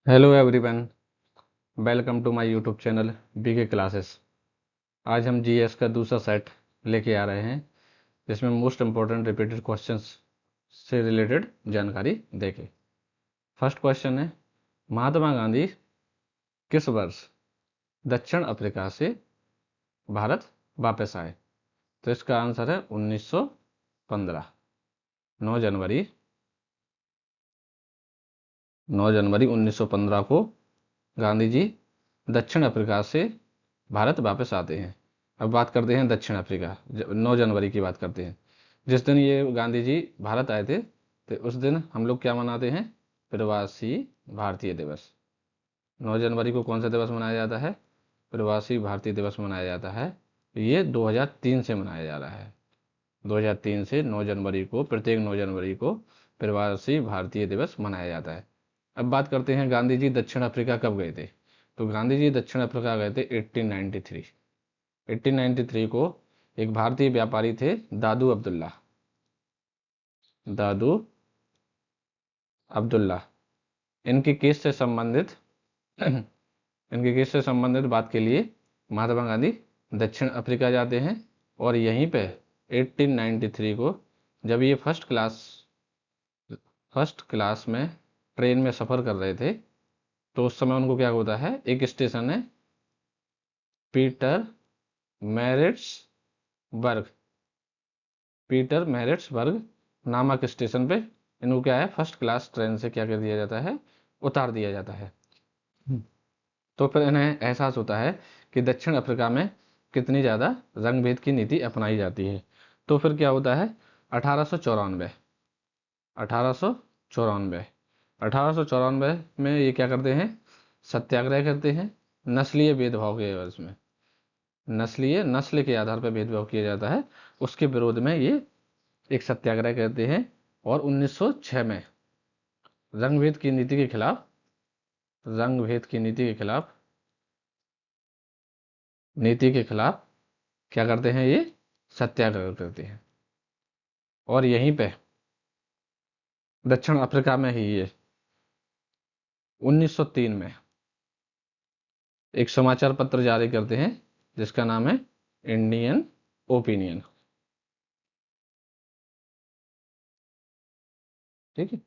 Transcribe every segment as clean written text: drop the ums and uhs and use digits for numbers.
Hello everyone, welcome to my YouTube channel BK classes. आज हम GS का दूसरा सेट लेके आ रहे हैं जिसमें मोस्ट इम्पोर्टेंट रिपीटेड क्वेश्चंस से रिलेटेड जानकारी देखें। फर्स्ट क्वेश्चन है, महात्मा गांधी किस वर्ष दक्षिण अफ्रीका से भारत वापस आए? तो इसका आंसर है 1915। 9 जनवरी 9 जनवरी 1915 को गांधी जी दक्षिण अफ्रीका से भारत वापस आते हैं। अब बात करते हैं दक्षिण अफ्रीका, 9 जनवरी की बात करते हैं। जिस दिन ये गांधी जी भारत आए थे तो उस दिन हम लोग क्या मनाते हैं? प्रवासी भारतीय दिवस। 9 जनवरी को कौन सा दिवस मनाया जाता है? प्रवासी भारतीय दिवस मनाया जाता है। ये 2003 से मनाया जा रहा है। 2003 से 9 जनवरी को, प्रत्येक 9 जनवरी को प्रवासी भारतीय दिवस मनाया जाता है। अब बात करते हैं गांधी जी दक्षिण अफ्रीका कब गए थे? तो गांधी जी दक्षिण अफ्रीका गए थे 1893। 1893 को एक भारतीय व्यापारी थे दादू अब्दुल्ला। दादू अब्दुल्ला इनके केस से संबंधित इनके केस से संबंधित बात के लिए महात्मा गांधी दक्षिण अफ्रीका जाते हैं। और यहीं पे 1893 को जब ये फर्स्ट क्लास में ट्रेन में सफ़र कर रहे थे तो उस समय उनको क्या होता है, एक स्टेशन है पीटर मैरिट्सबर्ग। पीटर मैरिट्सबर्ग नामक स्टेशन पे इनको क्या है, फर्स्ट क्लास ट्रेन से क्या कर दिया जाता है, उतार दिया जाता है। तो फिर इन्हें एहसास होता है कि दक्षिण अफ्रीका में कितनी ज़्यादा रंग भेद की नीति अपनाई जाती है। तो फिर क्या होता है, 1894 1894 1894 में ये क्या करते हैं, सत्याग्रह करते हैं। नस्लीय भेदभाव के एवज में, नस्ल के आधार पर भेदभाव किया जाता है, उसके विरोध में ये एक सत्याग्रह करते हैं। और 1906 में रंग भेद की नीति के खिलाफ क्या करते हैं, ये सत्याग्रह करते हैं। और यहीं पे दक्षिण अफ्रीका में ही ये 1903 में एक समाचार पत्र जारी करते हैं जिसका नाम है इंडियन ओपिनियन। ठीक है।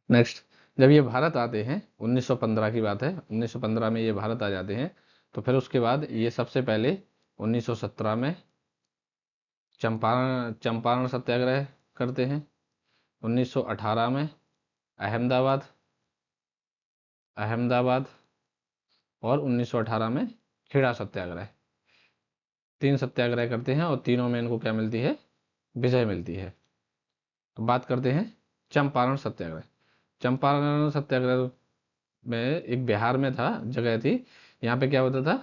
नेक्स्ट, जब ये भारत आते हैं, 1915 की बात है, 1915 में ये भारत आ जाते हैं। तो फिर उसके बाद ये सबसे पहले 1917 में चंपारण सत्याग्रह करते हैं। 1918 में अहमदाबाद अहमदाबाद और 1918 में खेड़ा सत्याग्रह, 3 सत्याग्रह करते हैं और तीनों में इनको क्या मिलती है, विजय मिलती है। तो बात करते हैं चंपारण सत्याग्रह। चंपारण सत्याग्रह में एक बिहार में था, जगह थी, यहाँ पे क्या होता था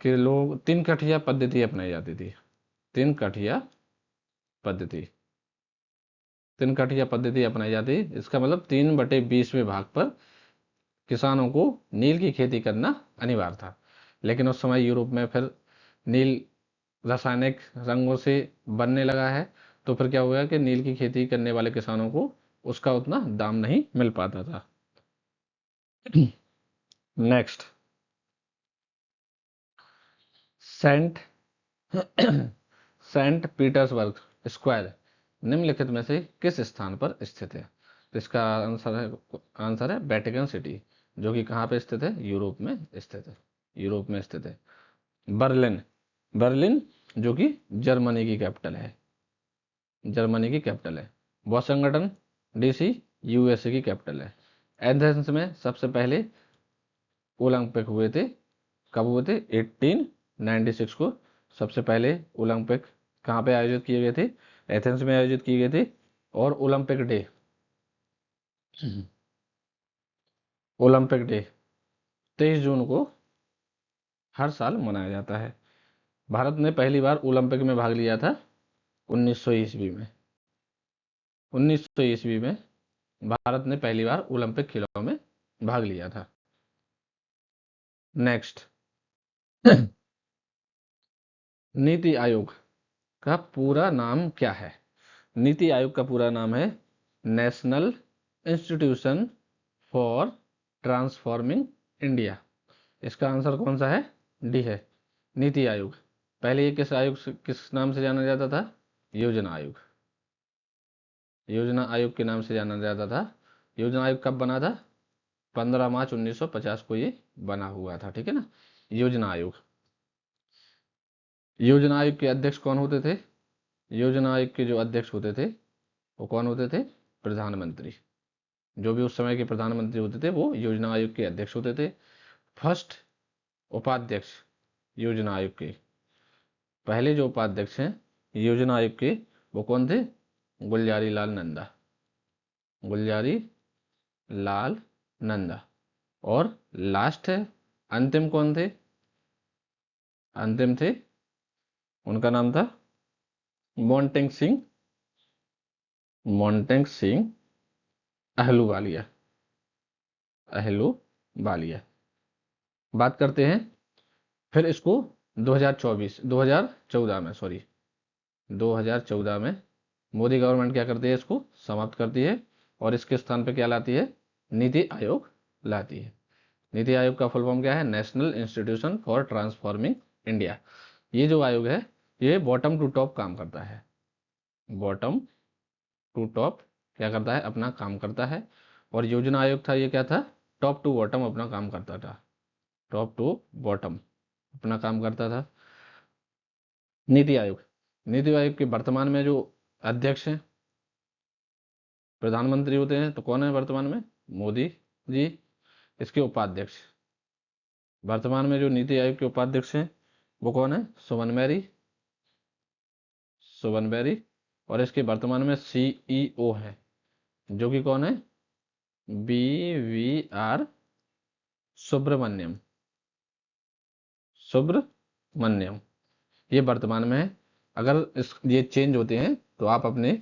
कि लोग 3 कठिया पद्धति अपनाई जाती थी। 3 कठिया पद्धति 3 कठिया पद्धति अपनाई जाती। इसका मतलब 3/20वें भाग पर किसानों को नील की खेती करना अनिवार्य था। लेकिन उस समय यूरोप में फिर नील रासायनिक रंगों से बनने लगा है। तो फिर क्या हुआ कि नील की खेती करने वाले किसानों को उसका उतना दाम नहीं मिल पाता था। Next, saint saint Petersburg square निम्नलिखित में से किस स्थान पर स्थित है? तो इसका आंसर है वेटिकन सिटी, जो कि कहाँ पे स्थित है, यूरोप में स्थित है। बर्लिन बर्लिन जो कि जर्मनी की कैपिटल है। वॉशिंगटन डीसी यूएसए की कैपिटल है। एथेंस में सबसे पहले ओलंपिक हुए थे, कब हुए थे, 1896 को सबसे पहले ओलंपिक कहाँ पे आयोजित किए गए थे, एथेंस में आयोजित किए गए थे। और ओलंपिक डे 23 जून को हर साल मनाया जाता है। भारत ने पहली बार ओलंपिक में भाग लिया था 1900 ईस्वी में। 1900 ईस्वी में भारत ने पहली बार ओलंपिक खेलों में भाग लिया था। नेक्स्ट, नीति आयोग का पूरा नाम क्या है? नीति आयोग का पूरा नाम है national institution for transforming India. इसका आंसर कौन सा है? डी है, नीति आयोग। पहले ये किस नाम से जाना जाता था? योजना आयोग। योजना आयोग के नाम से जाना जाता था। योजना आयोग कब बना था? 15 मार्च 1950 को ये बना हुआ था, ठीक है ना, योजना आयोग। योजना आयोग के अध्यक्ष कौन होते थे? योजना आयोग के जो अध्यक्ष होते थे वो कौन होते थे? प्रधानमंत्री। जो भी उस समय के प्रधानमंत्री होते थे वो योजना आयोग के अध्यक्ष होते थे। फर्स्ट उपाध्यक्ष योजना आयोग के, पहले जो उपाध्यक्ष हैं योजना आयोग के, वो कौन थे? गुलजारी लाल नंदा। गुलजारी लाल नंदा। और लास्ट है, अंतिम कौन थे? अंतिम थे, उनका नाम था मोंटेक सिंह। मोंटेक सिंह अहलूवालिया। अहलूवालिया। बात करते हैं फिर इसको 2014 में, सॉरी 2014 में मोदी गवर्नमेंट क्या करती है? इसको समाप्त करती है और इसके स्थान पे क्या लाती है? नीति आयोग लाती है। नीति आयोग का फुल फॉर्म क्या है? National institution for transforming India. ये जो आयोग है ये बॉटम टू टॉप काम करता है। बॉटम टू टॉप क्या करता है? अपना काम करता है। और योजना आयोग था, ये क्या था? टॉप टू बॉटम अपना काम करता था। टॉप टू बॉटम अपना काम करता था। नीति आयोग, नीति आयोग के वर्तमान में जो अध्यक्ष हैं प्रधानमंत्री होते हैं, तो कौन है वर्तमान में? मोदी जी। इसके उपाध्यक्ष, वर्तमान में जो नीति आयोग के उपाध्यक्ष हैं वो कौन है? सुमन मैरी। सुमन बैरी। और इसके वर्तमान में सीईओ है जो कि कौन है? BVR सुब्रमण्यम। सुब्रमण्यम ये वर्तमान में है। अगर ये चेंज होते हैं तो आप अपने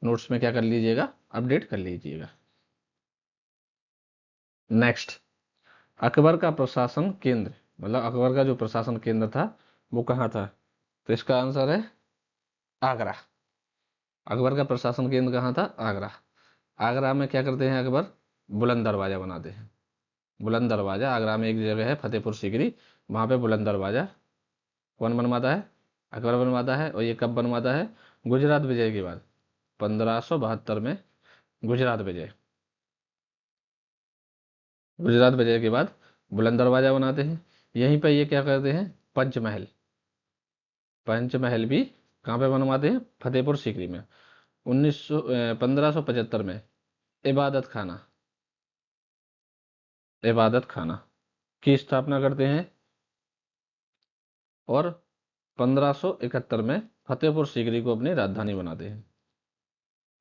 नोट्स में क्या कर लीजिएगा? अपडेट कर लीजिएगा। नेक्स्ट, अकबर का प्रशासन केंद्र, मतलब अकबर का जो प्रशासन केंद्र था वो कहाँ था? तो इसका आंसर है आगरा। अकबर का प्रशासन केंद्र कहाँ था? आगरा। आगरा में क्या करते हैं अकबर? बुलंद दरवाजा बनाते हैं। बुलंद दरवाजा, आगरा में एक जगह है फतेहपुर सीकरी, वहां पे बुलंद दरवाजा कौन बनवाता है? अकबर बनवाता है। और ये कब बनवाता है? गुजरात विजय के बाद, 1572 में गुजरात विजय। गुजरात विजय के बाद बुलंद दरवाजा बनाते हैं। यहीं पर ये क्या करते हैं? पंचमहल। पंचमहल भी कहाँ पे बनवाते हैं? फतेहपुर सीकरी में। 1575 में इबादत खाना, इबादत खाना की स्थापना करते हैं। और 1571 में फतेहपुर सीकरी को अपनी राजधानी बनाते हैं।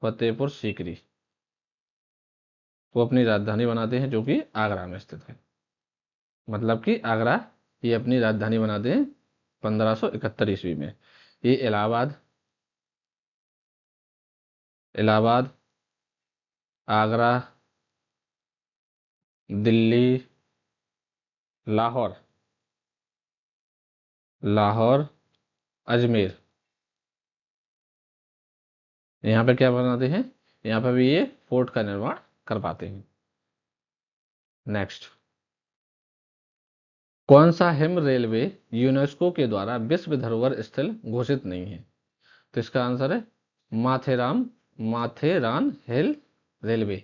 फतेहपुर सीकरी को अपनी राजधानी बनाते हैं जो कि आगरा में स्थित है। मतलब कि आगरा ये अपनी राजधानी बनाते हैं 1571 ईस्वी में। ये इलाहाबाद, इलाहाबाद, आगरा, दिल्ली, लाहौर, लाहौर, अजमेर, यहाँ पे क्या बनाते हैं? यहाँ पे भी ये फोर्ट का निर्माण करवाते हैं। नेक्स्ट, कौन सा हिम रेलवे यूनेस्को के द्वारा विश्व धरोहर स्थल घोषित नहीं है? तो इसका आंसर है माथेरान। माथेरान हिल रेलवे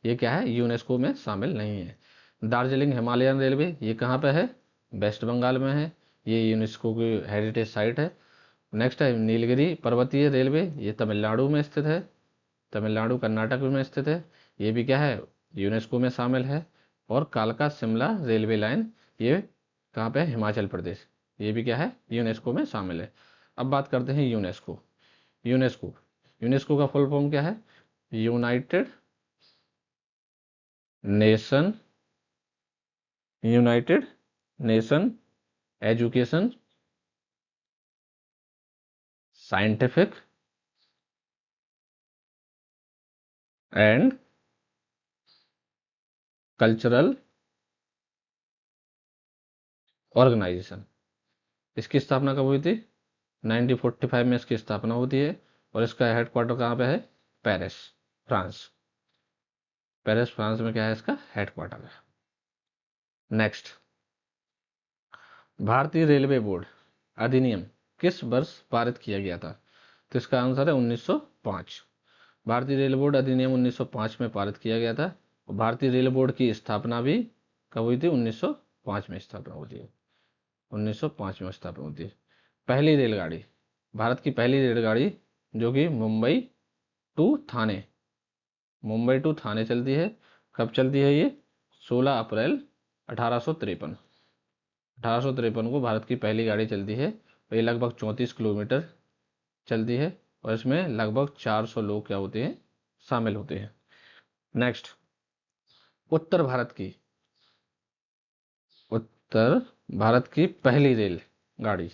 ये क्या है? यूनेस्को में शामिल नहीं है। दार्जिलिंग हिमालयन रेलवे ये कहाँ पे है? वेस्ट बंगाल में है। ये यूनेस्को की हेरिटेज साइट है। नेक्स्ट है नीलगिरी पर्वतीय रेलवे, ये तमिलनाडु में स्थित है। तमिलनाडु कर्नाटक में स्थित है। ये भी क्या है? यूनेस्को में शामिल है। और कालका शिमला रेलवे लाइन ये कहाँ पे है? हिमाचल प्रदेश। ये भी क्या है? यूनेस्को में शामिल है। अब बात करते हैं यूनेस्को। यूनेस्को, यूनेस्को का फुल फॉर्म क्या है? United Nation, United Nation education, scientific and cultural organisation. इसकी स्थापना कब हुई थी? 1945 में इसकी स्थापना होती है। और इसका हेडक्वार्टर कहाँ पे है? Paris, France. पेरिस फ्रांस में क्या है इसका हेडक्वार्टर है। नेक्स्ट, भारतीय रेलवे बोर्ड अधिनियम किस वर्ष पारित किया गया था? तो इसका आंसर है 1905। भारतीय रेल बोर्ड अधिनियम 1905 में पारित किया गया था। और भारतीय रेल बोर्ड की स्थापना भी कब हुई थी? 1905 में स्थापना होती है। 1905 में स्थापना होती है। पहली रेलगाड़ी, भारत की पहली रेलगाड़ी जो कि मुंबई टू थाने चलती है। कब चलती है ये? 16 अप्रैल 1853। 1853 को भारत की पहली गाड़ी चलती है। ये लगभग 34 किलोमीटर चलती है और इसमें लगभग 400 लोग क्या होते हैं? शामिल होते हैं। नेक्स्ट, उत्तर भारत की पहली रेल गाड़ी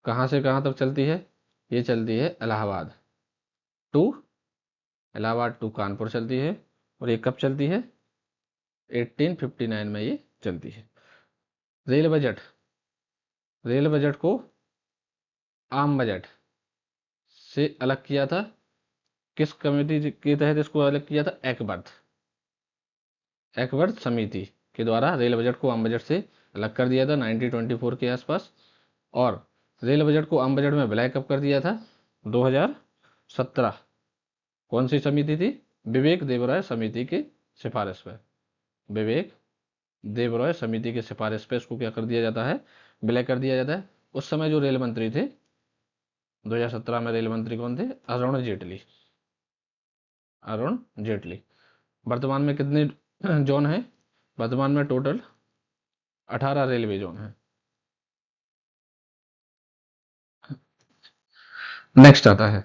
कहाँ से कहाँ तक चलती है? ये चलती है इलाहाबाद टू कानपुर चलती है। और ये कब चलती है? 1859 में ये चलती है। रेल बजट को आम बजट से अलग किया था। किस कमेटी के तहत इसको अलग किया था? एकवर्थ समिति के द्वारा रेल बजट को आम बजट से अलग कर दिया था 1924 के आसपास। और रेल बजट को आम बजट में विलय कब कर दिया था? 2017। कौन सी समिति थी? विवेक देबरॉय समिति की सिफारिश पर। विवेक देबरॉय समिति की सिफारिश पे इसको क्या कर दिया जाता है? विलय कर दिया जाता है। उस समय जो रेल मंत्री थे 2017 में रेल मंत्री कौन थे? अरुण जेटली। वर्तमान में कितने जोन है? वर्तमान में टोटल 18 रेलवे जोन है। नेक्स्ट आता है,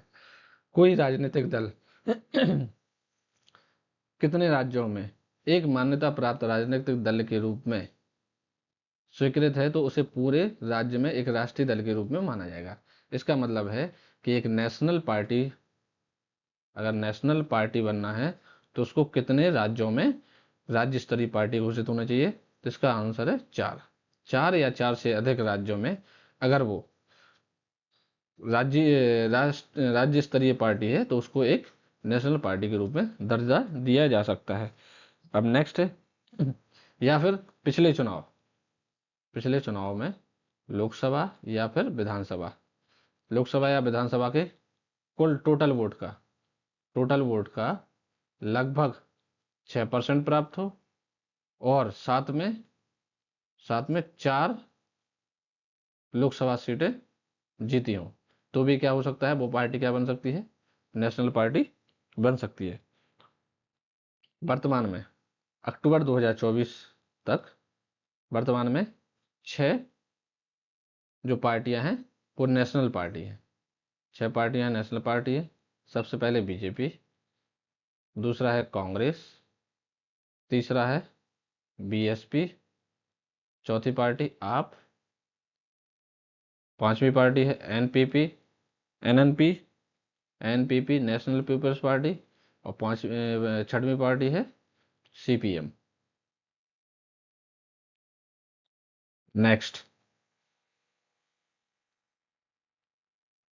कोई राजनीतिक दल कितने राज्यों में एक मान्यता प्राप्त राजनीतिक दल के रूप में स्वीकृत है तो उसे पूरे राज्य में एक राष्ट्रीय दल के रूप में माना जाएगा। इसका मतलब है कि एक नेशनल पार्टी, अगर नेशनल पार्टी बनना है तो उसको कितने राज्यों में राज्य स्तरीय पार्टी घोषित होना चाहिए? तो इसका आंसर है 4 या 4 से अधिक राज्यों में अगर वो राज्य स्तरीय पार्टी है तो उसको एक नेशनल पार्टी के रूप में दर्जा दिया जा सकता है। अब नेक्स्ट है, या फिर पिछले चुनाव में लोकसभा या फिर विधानसभा, लोकसभा या विधानसभा के कुल टोटल वोट का लगभग 6% प्राप्त हो और साथ में 4 लोकसभा सीटें जीती हो तो भी क्या हो सकता है? वो पार्टी क्या बन सकती है? नेशनल पार्टी बन सकती है। वर्तमान में अक्टूबर 2024 तक वर्तमान में 6 जो पार्टियां हैं वो नेशनल पार्टी हैं। 6 पार्टियां नेशनल पार्टी है। सबसे पहले बीजेपी, दूसरा है कांग्रेस, तीसरा है बीएसपी, चौथी पार्टी आप, पांचवी पार्टी है एनएनपी नेशनल पीपल्स पार्टी और छठवीं पार्टी है सीपीएम। नेक्स्ट,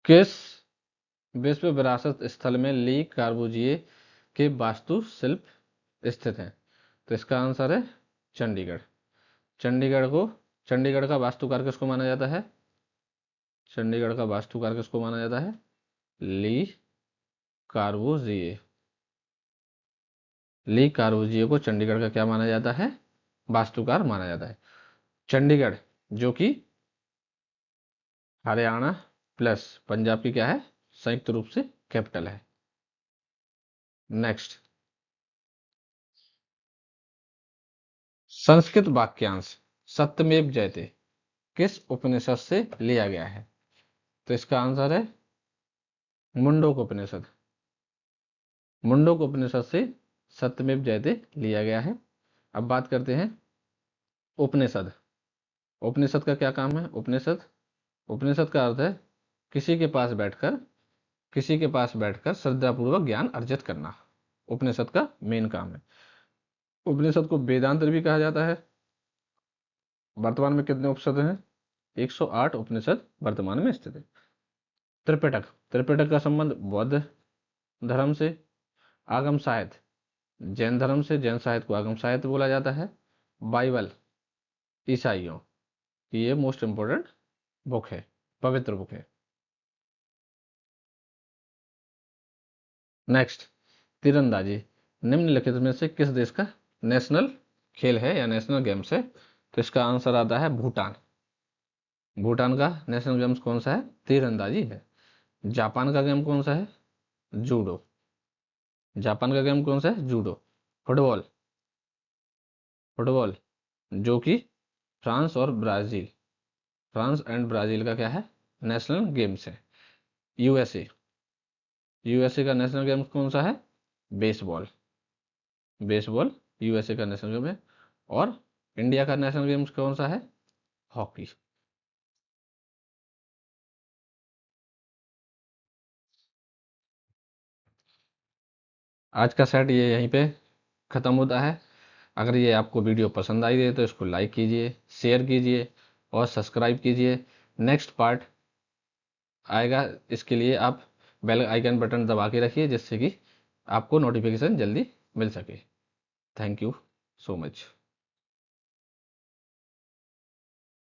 किस विश्व विरासत स्थल में ली कार्बूजिए के वास्तुशिल्प स्थित हैं? तो इसका आंसर है चंडीगढ़। चंडीगढ़ का वास्तुकार किसको माना जाता है? चंडीगढ़ का वास्तुकार किसको माना जाता है? ली कार्बूजिए। ली कार्बूजिए को चंडीगढ़ का क्या माना जाता है? वास्तुकार माना जाता है। चंडीगढ़ जो कि हरियाणा प्लस पंजाब की क्या है? संयुक्त रूप से कैपिटल है। नेक्स्ट, संस्कृत वाक्यांश सत्यमेव जयते किस उपनिषद से लिया गया है? तो इसका आंसर है मुंडोक उपनिषद। मुंडोक उपनिषद से सत्यमेव जयते लिया गया है। अब बात करते हैं उपनिषद। उपनिषद का क्या काम है? उपनिषद का अर्थ है किसी के पास बैठकर श्रद्धापूर्वक ज्ञान अर्जित करना। उपनिषद का मेन काम है। उपनिषद को वेदांत भी कहा जाता है। वर्तमान में कितने उपनिषद हैं? 108 उपनिषद वर्तमान में स्थित है। त्रिपिटक का संबंध बौद्ध धर्म से। आगम साहित्य जैन धर्म से जैन साहित्य को आगम साहित्य बोला जाता है। बाइबल ईसाइयों की ये मोस्ट इंपोर्टेंट बुक है, पवित्र बुक है। नेक्स्ट, तीरंदाजी निम्नलिखित में से किस देश का नेशनल खेल है या नेशनल गेम्स है? तो इसका आंसर आता है भूटान। भूटान का नेशनल गेम्स कौन सा है? तीरंदाजी है। जापान का गेम कौन सा है? जूडो। जापान का गेम कौन सा है? जूडो। फुटबॉल, फुटबॉल जो कि फ्रांस और ब्राजील, फ्रांस एंड ब्राजील का क्या है? नेशनल गेम्स है। यूएसए, यूएसए का नेशनल गेम्स कौन सा है? बेसबॉल। बेसबॉल यूएसए का नेशनल गेम है। और इंडिया का नेशनल गेम्स कौन सा है? हॉकी। आज का सेट ये यहीं पे ख़त्म होता है। अगर ये आपको वीडियो पसंद आई है तो इसको लाइक कीजिए, शेयर कीजिए और सब्सक्राइब कीजिए। नेक्स्ट पार्ट आएगा, इसके लिए आप बेल आइकन बटन दबा के रखिए जिससे कि आपको नोटिफिकेशन जल्दी मिल सके। Thank you so much.